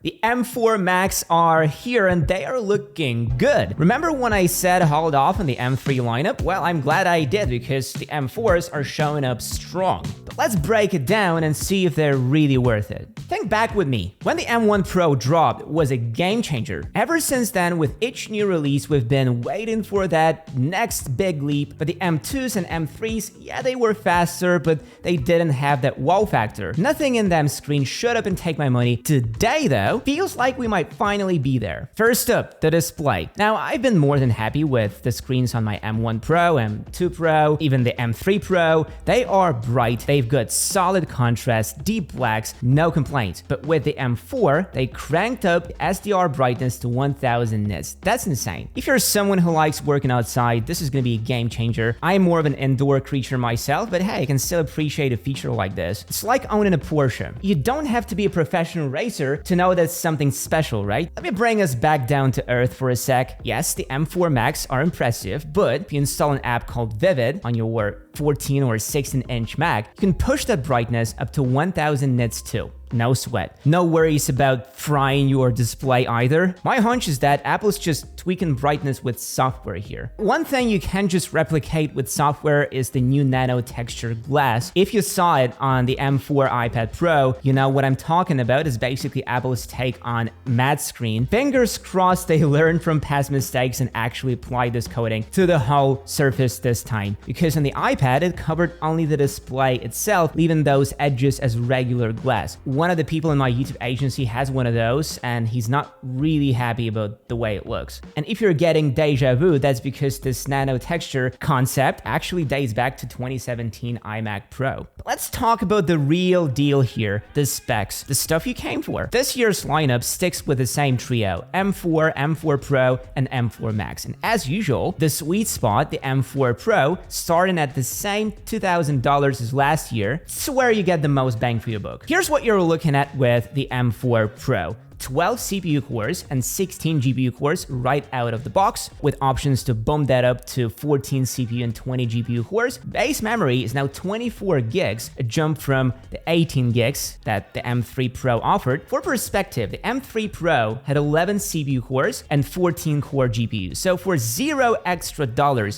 The M4 Macs are here and they are looking good. Remember when I said hold off on the M3 lineup? Well, I'm glad I did because the M4s are showing up strong. But let's break it down and see if they're really worth it. Think back with me. When the M1 Pro dropped, it was a game changer. Ever since then, with each new release, we've been waiting for that next big leap. But the M2s and M3s, yeah, they were faster, but they didn't have that wow factor. Nothing in them screen shut up and take my money. Today, though, feels like we might finally be there. First up, the display. Now, I've been more than happy with the screens on my M1 Pro, M2 Pro, even the M3 Pro. They are bright, they've got solid contrast, deep blacks, no complaints. But with the M4, they cranked up the SDR brightness to 1000 nits. That's insane. If you're someone who likes working outside, this is gonna be a game changer. I'm more of an indoor creature myself, but hey, I can still appreciate a feature like this. It's like owning a Porsche. You don't have to be a professional racer to know that's something special, right? Let me bring us back down to earth for a sec. Yes, the M4 Macs are impressive, but if you install an app called Vivid on your 14 or 16-inch Mac, you can push that brightness up to 1000 nits too. No sweat. No worries about frying your display either. My hunch is that Apple's just tweaking brightness with software here. One thing you can just replicate with software is the new Nano-texture glass. If you saw it on the M4 iPad Pro, you know what I'm talking about. Is basically Apple's take on matte screen. Fingers crossed they learn from past mistakes and actually apply this coating to the whole surface this time. Because on the iPad, it covered only the display itself, leaving those edges as regular glass. One of the people in my YouTube agency has one of those, and he's not really happy about the way it looks. And if you're getting deja vu, that's because this nano-texture concept actually dates back to 2017 iMac Pro. But let's talk about the real deal here, the specs, the stuff you came for. This year's lineup sticks with the same trio, M4, M4 Pro, and M4 Max. And as usual, the sweet spot, the M4 Pro, starting at the same $2,000 as last year, it's where you get the most bang for your buck. Here's what you're looking at with the M4 Pro. 12 CPU cores and 16 GPU cores right out of the box, with options to bump that up to 14 CPU and 20 GPU cores. Base memory is now 24 gigs, a jump from the 18 gigs that the M3 Pro offered. For perspective, the M3 Pro had 11 CPU cores and 14 core GPUs. So for $0 extra,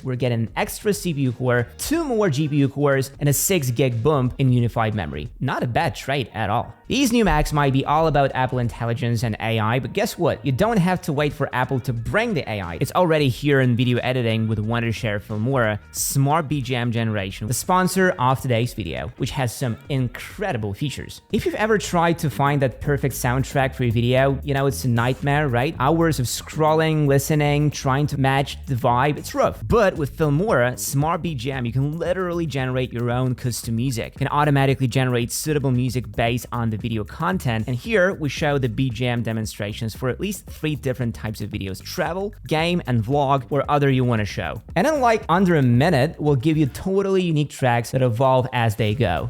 we're getting an extra CPU core, 2 more GPU cores, and a 6 gig bump in unified memory. Not a bad trade at all. These new Macs might be all about Apple Intelligence and AI, but guess what? You don't have to wait for Apple to bring the AI. It's already here in video editing with Wondershare Filmora, Smart BGM Generation, the sponsor of today's video, which has some incredible features. If you've ever tried to find that perfect soundtrack for your video, you know it's a nightmare, right? Hours of scrolling, listening, trying to match the vibe, it's rough. But with Filmora, Smart BGM, you can literally generate your own custom music. You can automatically generate suitable music based on the video content, and here we show the BGM demonstrations for at least 3 different types of videos: travel, game, and vlog, or other you want to show. And in like under a minute, we'll give you totally unique tracks that evolve as they go.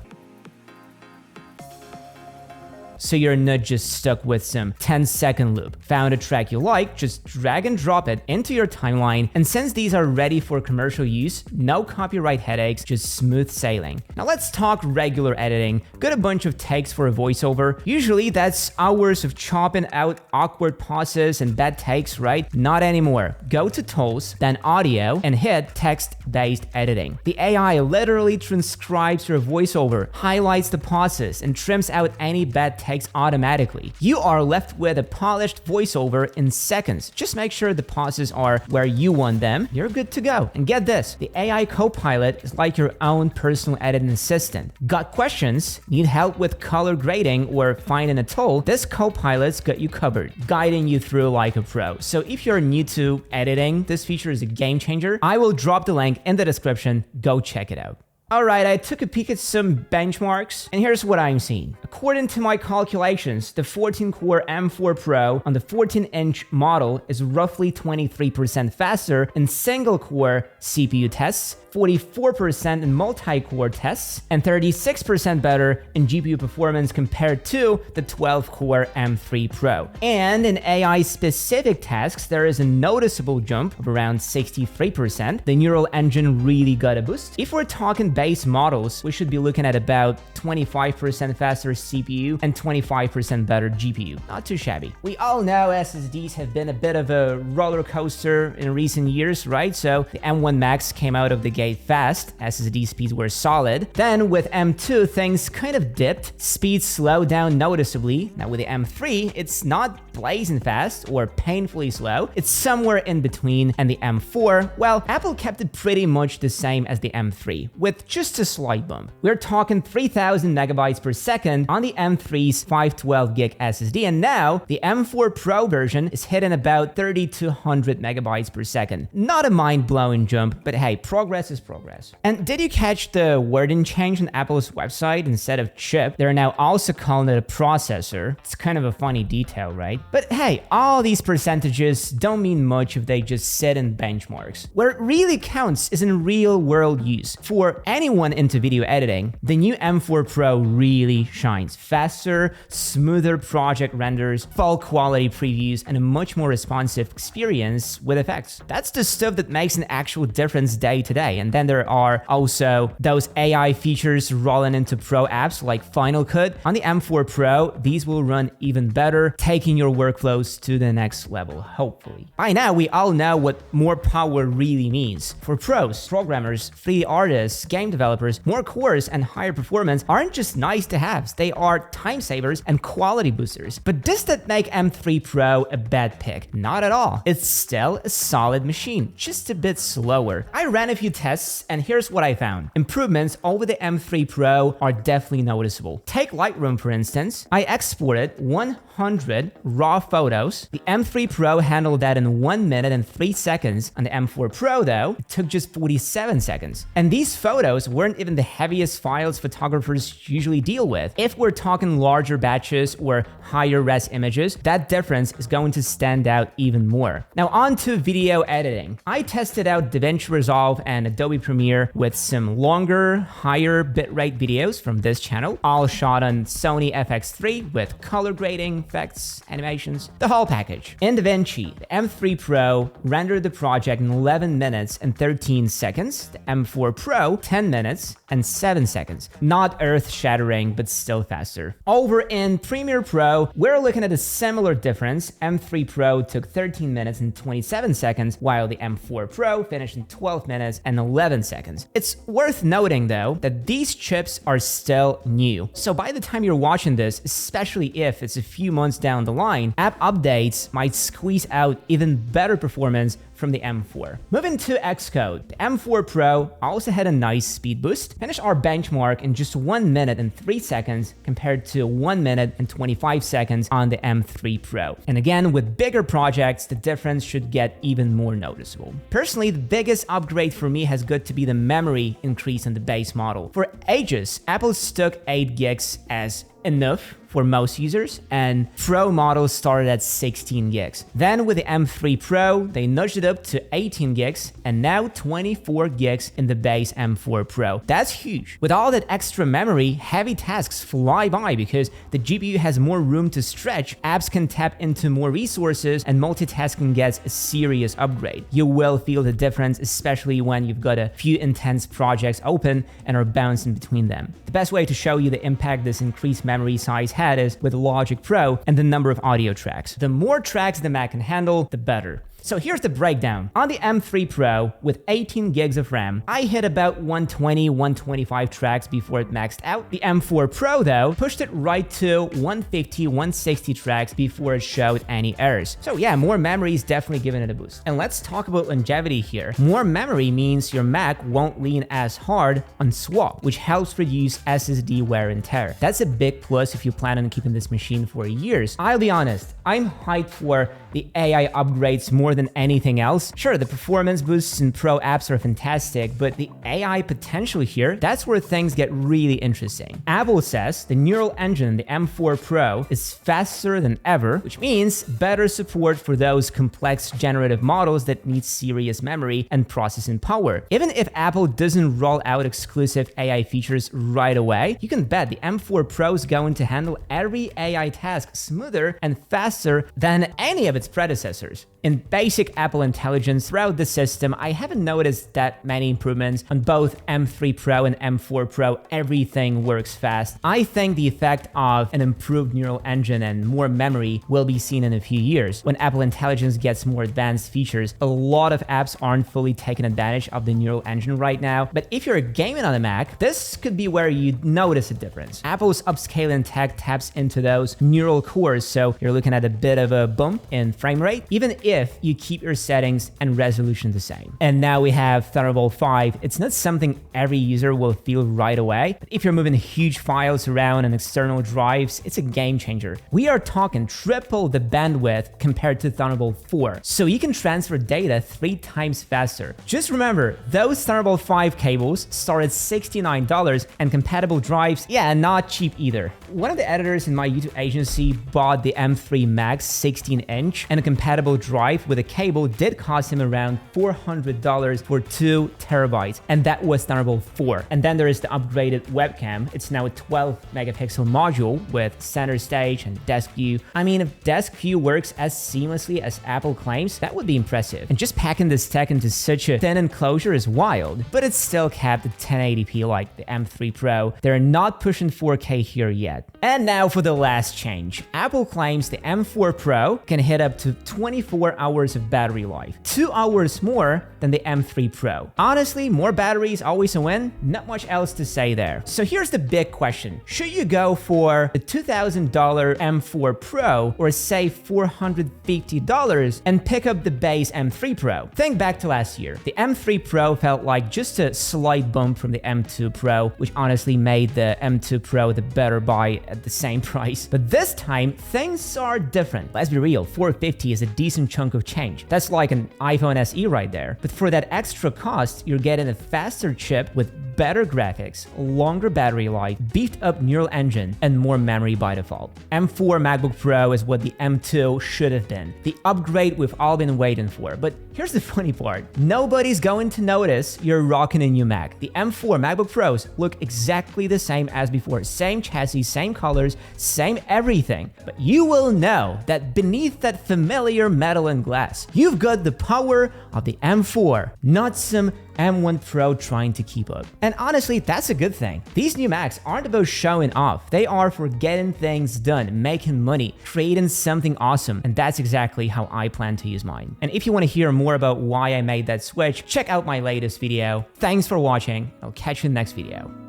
So you're not just stuck with some 10-second loop. Found a track you like, just drag and drop it into your timeline, and since these are ready for commercial use, no copyright headaches, just smooth sailing. Now let's talk regular editing. Got a bunch of takes for a voiceover. Usually that's hours of chopping out awkward pauses and bad takes, right? Not anymore. Go to Tools, then Audio, and hit Text-Based Editing. The AI literally transcribes your voiceover, highlights the pauses, and trims out any bad takes automatically. You are left with a polished voiceover in seconds. Just make sure the pauses are where you want them. You're good to go. And get this, the AI Copilot is like your own personal editing assistant. Got questions? Need help with color grading or finding a tool? This Copilot's got you covered, guiding you through like a pro. So if you're new to editing, this feature is a game changer. I will drop the link in the description. Go check it out. Alright, I took a peek at some benchmarks, and here's what I'm seeing. According to my calculations, the 14-core M4 Pro on the 14-inch model is roughly 23% faster in single-core CPU tests, 44% in multi-core tests, and 36% better in GPU performance compared to the 12-core M3 Pro. And in AI-specific tasks, there is a noticeable jump of around 63%. The neural engine really got a boost. If we're talking base models, we should be looking at about 25% faster CPU and 25% better GPU. Not too shabby. We all know SSDs have been a bit of a roller coaster in recent years, right? So the M1 Max came out of the gate fast, SSD speeds were solid. Then with M2, things kind of dipped, speeds slowed down noticeably. Now with the M3, it's not blazing fast or painfully slow, it's somewhere in between. And the M4, well, Apple kept it pretty much the same as the M3, with just a slight bump. We're talking 3000 megabytes per second on the M3's 512 gig SSD, and now the M4 Pro version is hitting about 3200 megabytes per second. Not a mind-blowing jump, but hey, progress is progress. And did you catch the wording change on Apple's website? Instead of chip, they're now also calling it a processor. It's kind of a funny detail, right? But hey, all these percentages don't mean much if they just sit in benchmarks. Where it really counts is in real-world use. For anyone into video editing, the new M4 Pro really shines. Faster, smoother project renders, full quality previews, and a much more responsive experience with effects. That's the stuff that makes an actual difference day to day. And then there are also those AI features rolling into Pro apps like Final Cut. On the M4 Pro, these will run even better, taking your workflows to the next level, hopefully. By now, we all know what more power really means. For pros, programmers, 3D artists, game developers, more cores and higher performance aren't just nice to haves, they are time savers and quality boosters. But does that make M3 Pro a bad pick? Not at all. It's still a solid machine, just a bit slower. I ran a few tests and here's what I found. Improvements over the M3 Pro are definitely noticeable. Take Lightroom for instance. I exported 100 raw photos. The M3 Pro handled that in 1 minute and 3 seconds. On the M4 Pro though, it took just 47 seconds. And these photos weren't even the heaviest files photographers usually deal with. If we're talking larger batches or higher res images, that difference is going to stand out even more. Now on to video editing. I tested out DaVinci Resolve and Adobe Premiere with some longer, higher bitrate videos from this channel, all shot on Sony FX3 with color grading, effects, animations, the whole package. In DaVinci, the M3 Pro rendered the project in 11 minutes and 13 seconds, the M4 Pro 10 minutes and 7 seconds. Not earth-shattering, but still faster. Over in Premiere Pro, we're looking at a similar difference. M3 Pro took 13 minutes and 27 seconds, while the M4 Pro finished in 12 minutes and 11 seconds. It's worth noting though that these chips are still new. So by the time you're watching this, especially if it's a few months down the line, app updates might squeeze out even better performance from the M4. Moving to Xcode, the M4 Pro also had a nice speed boost, finished our benchmark in just 1 minute and 3 seconds compared to 1 minute and 25 seconds on the M3 Pro. And again, with bigger projects, the difference should get even more noticeable. Personally, the biggest upgrade for me has got to be the memory increase in the base model. For ages, Apple stuck 8 gigs as enough for most users, and Pro models started at 16 gigs. Then with the M3 Pro, they nudged it up to 18 gigs, and now 24 gigs in the base M4 Pro. That's huge. With all that extra memory, heavy tasks fly by because the GPU has more room to stretch, apps can tap into more resources, and multitasking gets a serious upgrade. You will feel the difference, especially when you've got a few intense projects open and are bouncing between them. The best way to show you the impact this increased memory size has is with Logic Pro and the number of audio tracks. The more tracks the Mac can handle, the better. So here's the breakdown. On the M3 Pro, with 18 gigs of RAM, I hit about 120, 125 tracks before it maxed out. The M4 Pro, though, pushed it right to 150, 160 tracks before it showed any errors. So yeah, more memory is definitely giving it a boost. And let's talk about longevity here. More memory means your Mac won't lean as hard on swap, which helps reduce SSD wear and tear. That's a big plus if you plan on keeping this machine for years. I'll be honest, I'm hyped for the AI upgrades more than anything else. Sure, the performance boosts in Pro apps are fantastic, but the AI potential here, that's where things get really interesting. Apple says the neural engine in the M4 Pro is faster than ever, which means better support for those complex generative models that need serious memory and processing power. Even if Apple doesn't roll out exclusive AI features right away, you can bet the M4 Pro is going to handle every AI task smoother and faster than any of its predecessors. In basic Apple intelligence throughout the system, I haven't noticed that many improvements on both M3 Pro and M4 Pro. Everything works fast. I think the effect of an improved neural engine and more memory will be seen in a few years. When Apple intelligence gets more advanced features, a lot of apps aren't fully taking advantage of the neural engine right now. But if you're gaming on a Mac, this could be where you notice a difference. Apple's upscaling tech taps into those neural cores, so you're looking at a bit of a bump in frame rate, even if you keep your settings and resolution the same. And now we have Thunderbolt 5. It's not something every user will feel right away, but if you're moving huge files around on external drives, it's a game changer. We are talking triple the bandwidth compared to Thunderbolt 4, so you can transfer data 3 times faster. Just remember, those Thunderbolt 5 cables start at $69, and compatible drives, yeah, not cheap either. One of the editors in my YouTube agency bought the M3 Max 16-inch, and a compatible drive with a cable did cost him around $400 for 2 terabytes, and that was Thunderbolt 4. And then there is the upgraded webcam. It's now a 12 megapixel module with center stage and desk view. I mean, if desk view works as seamlessly as Apple claims, that would be impressive. And just packing this tech into such a thin enclosure is wild, but it's still capped at 1080p like the M3 Pro. They're not pushing 4K here yet. And now for the last change. Apple claims the M4 Pro can hit up to 24 hours of battery life, 2 hours more than the M3 Pro. Honestly, more batteries always a win. Not much else to say there. So here's the big question. Should you go for the $2,000 M4 Pro or save $450 and pick up the base M3 Pro? Think back to last year. The M3 Pro felt like just a slight bump from the M2 Pro, which honestly made the M2 Pro the better buy at the same price. But this time, things are different. Let's be real, $450 is a decent chunk of change. That's like an iPhone SE right there. But for that extra cost, you're getting a faster chip with better graphics, longer battery life, beefed up neural engine, and more memory by default. M4 MacBook Pro is what the M2 should have been. The upgrade we've all been waiting for. But here's the funny part. Nobody's going to notice you're rocking a new Mac. The M4 MacBook Pros look exactly the same as before. Same chassis, same colors, same everything. But you will know that beneath that familiar metal and glass, you've got the power of the M4, not some M1 Pro trying to keep up. And honestly, that's a good thing. These new Macs aren't about showing off. They are for getting things done, making money, creating something awesome. And that's exactly how I plan to use mine. And if you want to hear more about why I made that switch, check out my latest video. Thanks for watching. I'll catch you in the next video.